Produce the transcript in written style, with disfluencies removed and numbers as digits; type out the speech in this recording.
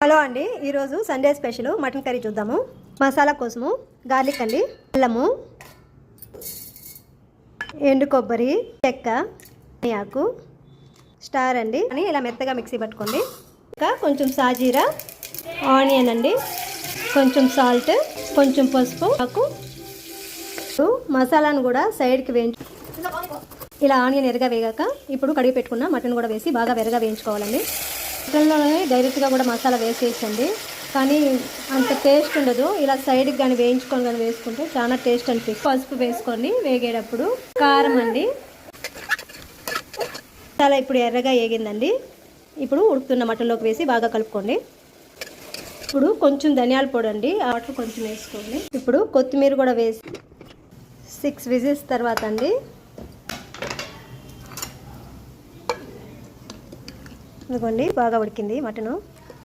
Hello అండి, ఈరోజు Sunday special mutton curry చూద్దాము. మసాలా కోసము గార్లిక్ అండి, అల్లము, ఎండు కొబ్బరి, చెక్క, ఆకు, స్టార్ అండి అని ఇలా మెత్తగా మిక్సీ పట్టుకోండి. ఇంకా కొంచెం సాజీరా, ఆనియన్ అండి, కొంచెం సాల్ట్, కొంచెం పసుపు, ఆకు. మసాలాను కూడా సైడ్కి వేయించు. ఇలా ఆనియన్ ఎరగా వేగాక ఇప్పుడు కడిగి పెట్టుకున్న మటన్ కూడా వేసి బాగా వెరగా వేయించుకోవాలండి. మటన్లోనే డైరెక్ట్గా కూడా మసాలా వేసేసండి, కానీ అంత టేస్ట్ ఉండదు. ఇలా సైడ్కి కానీ వేయించుకొని కానీ వేసుకుంటే చాలా టేస్ట్ అనిపిస్తుంది. పసుపు వేసుకొని వేగేటప్పుడు కారం అండి. మసాలా ఇప్పుడు ఎర్రగా వేగిందండి. ఇప్పుడు ఉడుకుతున్న మటన్లోకి వేసి బాగా కలుపుకోండి. ఇప్పుడు కొంచెం ధనియాల పొడి అండి, వాటర్ కొంచెం వేసుకోండి. ఇప్పుడు కొత్తిమీర కూడా వేసి 6 విజిల్స్ తర్వాత అండి ఇదిగోండి బాగా ఉడికింది మటను.